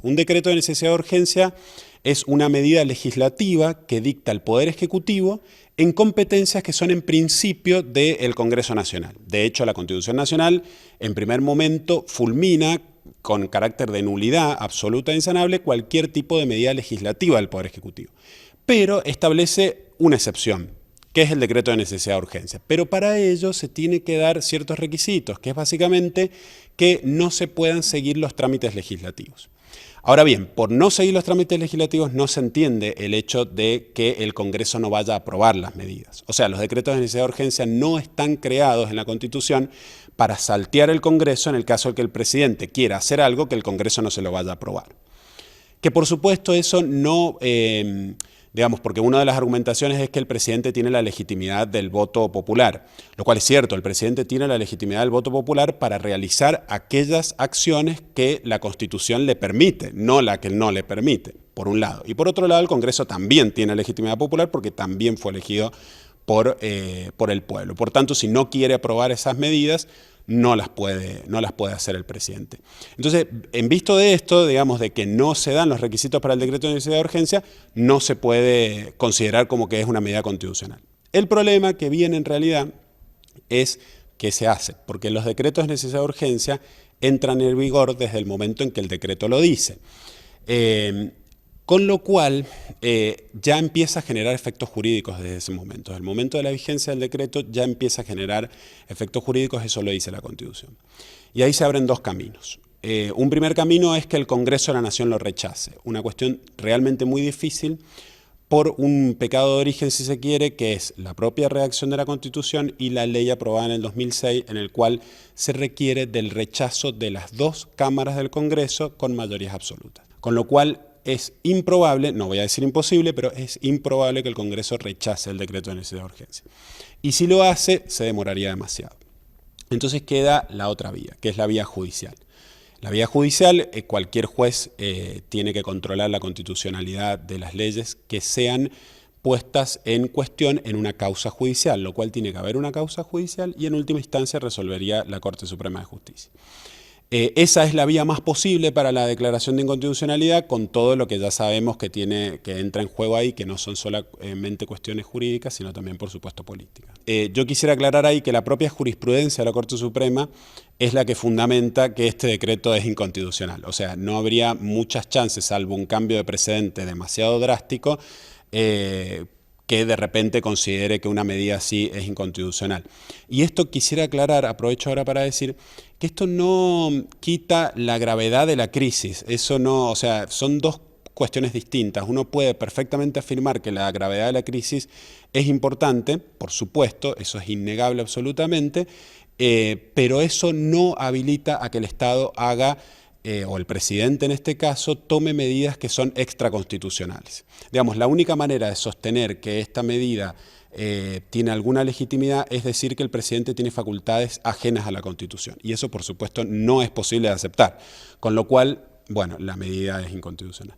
Un decreto de necesidad de urgencia es una medida legislativa que dicta el Poder Ejecutivo en competencias que son en principio del Congreso Nacional. De hecho, la Constitución Nacional en primer momento fulmina con carácter de nulidad absoluta e insanable cualquier tipo de medida legislativa del Poder Ejecutivo. Pero establece una excepción, que es el decreto de necesidad de urgencia. Pero para ello se tiene que dar ciertos requisitos, que es básicamente que no se puedan seguir los trámites legislativos. Ahora bien, por no seguir los trámites legislativos no se entiende el hecho de que el Congreso no vaya a aprobar las medidas. O sea, los decretos de necesidad de urgencia no están creados en la Constitución para saltear el Congreso en el caso de que el presidente quiera hacer algo que el Congreso no se lo vaya a aprobar. Que por supuesto eso no... digamos, porque una de las argumentaciones es que el presidente tiene la legitimidad del voto popular, lo cual es cierto, el presidente tiene la legitimidad del voto popular para realizar aquellas acciones que la Constitución le permite, no la que no le permite, por un lado. Y por otro lado, el Congreso también tiene legitimidad popular porque también fue elegido por el pueblo. Por tanto, si no quiere aprobar esas medidas, no las puede hacer el presidente. Entonces, en visto de esto, digamos, de que no se dan los requisitos para el decreto de necesidad de urgencia, no se puede considerar como que es una medida constitucional. El problema que viene en realidad es qué se hace, porque los decretos de necesidad de urgencia entran en vigor desde el momento en que el decreto lo dice. Con lo cual, ya empieza a generar efectos jurídicos desde ese momento. Desde el momento de la vigencia del decreto ya empieza a generar efectos jurídicos, eso lo dice la Constitución. Y ahí se abren dos caminos. Un primer camino es que el Congreso de la Nación lo rechace. Una cuestión realmente muy difícil por un pecado de origen, si se quiere, que es la propia redacción de la Constitución y la ley aprobada en el 2006, en el cual se requiere del rechazo de las dos cámaras del Congreso con mayorías absolutas. Con lo cual, es improbable, no voy a decir imposible, pero es improbable que el Congreso rechace el decreto de necesidad de urgencia. Y si lo hace, se demoraría demasiado. Entonces queda la otra vía, que es la vía judicial. La vía judicial, cualquier juez tiene que controlar la constitucionalidad de las leyes que sean puestas en cuestión en una causa judicial, lo cual tiene que haber una causa judicial y en última instancia resolvería la Corte Suprema de Justicia. Esa es la vía más posible para la declaración de inconstitucionalidad, con todo lo que ya sabemos que entra en juego ahí, que no son solamente cuestiones jurídicas, sino también, por supuesto, políticas. Yo quisiera aclarar ahí que la propia jurisprudencia de la Corte Suprema es la que fundamenta que este decreto es inconstitucional. O sea, no habría muchas chances, salvo un cambio de precedente demasiado drástico, que de repente considere que una medida así es inconstitucional. Y esto quisiera aclarar, aprovecho ahora para decir, que esto no quita la gravedad de la crisis, eso no, o sea, son dos cuestiones distintas. Uno puede perfectamente afirmar que la gravedad de la crisis es importante, por supuesto, eso es innegable absolutamente, pero eso no habilita a que el Estado haga o el presidente en este caso, tome medidas que son extraconstitucionales. Digamos, la única manera de sostener que esta medida tiene alguna legitimidad es decir que el presidente tiene facultades ajenas a la Constitución. Y eso, por supuesto, no es posible de aceptar. Con lo cual, bueno, la medida es inconstitucional.